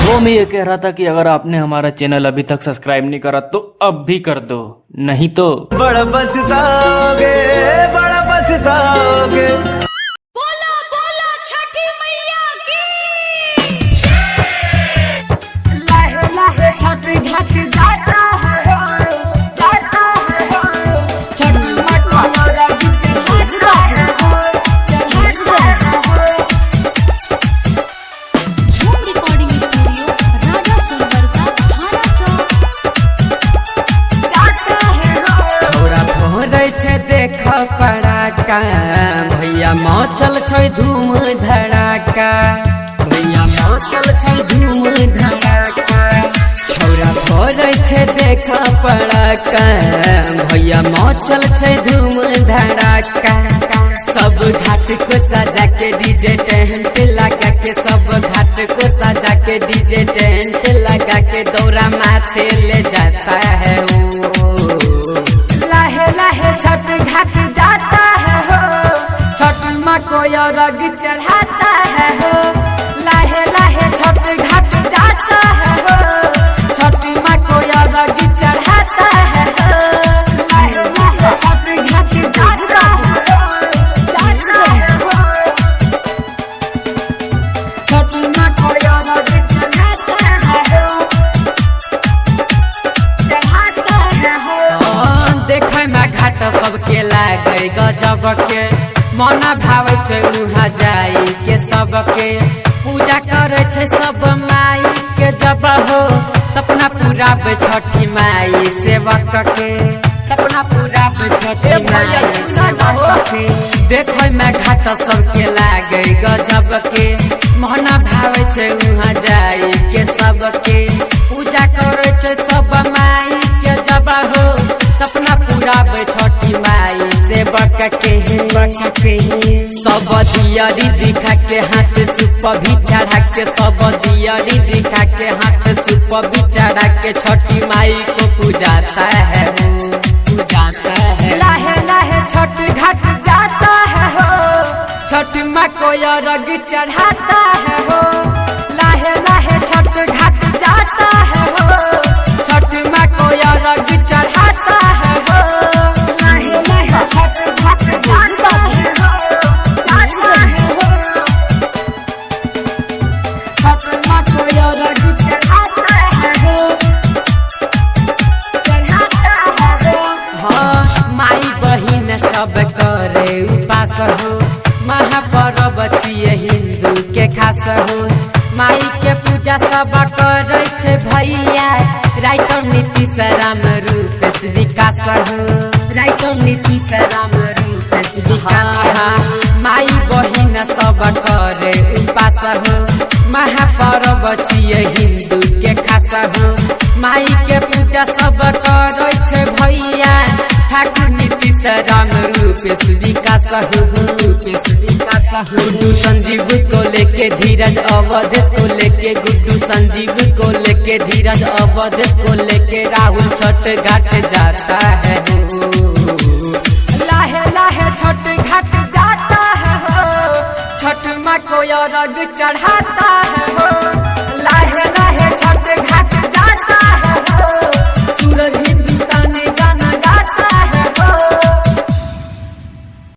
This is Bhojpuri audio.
वो मैं ये कह रहा था कि अगर आपने हमारा चैनल अभी तक सब्सक्राइब नहीं करा तो अब भी कर दो, नहीं तो बड़ा पछताओगे, बड़ा पछताओगे। बोला बोला छठी मैया की। लहे लहे छठ घाट जाता है, जाता है। छठ माता मोरा बीच चढ़ाता है, चढ़ाता है। होम रिकॉर्डिंग स्टूडियो राजा सुंदरसा थाना चौक। जाता है छोरा भोरे छे देख पड़ाका, भैया मचल छै धूम धड़ाका, भैया मचल छै धूम धड़ाका। छोरा भोरे छे देख पड़ाका, भैया मचल छै धूम धड़ाका। सब घाट को सजा के डीजे टेंट लगा के, सब घाट को सजा के डीजे टेंट लगा के दौरा माथे ले जाता है वो। लहे लहे छठ घाट जाता है हो, छठ माँ को अर्घ चढ़ाता है हो। लहे लहे छठ घाट जाता है हो, छठ माँ को अर्घ चढ़ाता है हो। लहे लहे छठ घाट जाता है हो, जाता है हो। छठ माँ को अर्घ चढ़ाता है हो, चढ़ाता है हो। देखे में घाट सबके लागे गजब के, मना भावे छै उहाँ जाई के सबके। पूजा करे छै सब माई के जब हो, सपना पूरा छठी माई सेवक के, सपना पूरा छठी माई सेवक के। देखे में घाट सबके लागे गजब के, मना भावे छै उहाँ जाई के सबके। पूजा करे छै सब माई के जब हो, सपना पूरा छठी माई सेवक के। सब दियरी दिखा के हाथ सुप भी चढ़ा के, सब दियरी दिखा के हाथ सुप भी चढ़ा के छठी माई को पूजाता है वो, पूजाता है। लहे लहे छठ घाट जाता है हो, छठ माँ को अर्घ चढ़ाता है हो। लहे लहे छठ घाट जाता है हो, छठ माँ को अर्घ चढ़ाता है हो। लहे लहे छठ घाट जाता है हो, जाता है हो। छठ माँ को अर्घ चढ़ाता है हो, चढ़ाता है हो। हाँ माई बहिन सब करे उपास हो, महापर्व छिए हिंदू के खास हो। माई के पूजा सब करे छे भैया, राइटर नीतीश राम रूपेश विकास हो, राइटर नीतीश राम रूपेश विकास। माई बहिन सब करे उपास हो, महापर्व छिए हिंदू के खास हो। माई के पूजा सब करे छे भैया, ठाकुर नीतीश राम रूपेश विकास हो, रूपेश विकास हो। गुड्डू संजीव को लेके धीरज अवधेश को लेके, गुड्डू संजीव को लेके धीरज अवधेश को लेके राहुल छठ घाट जाता है हो। लहे लहे छठ घाट जाता है हो, छठ माँ को अर्घ चढ़ाता है हो। लहे लहे छठ घाट जाता है हो, सूरज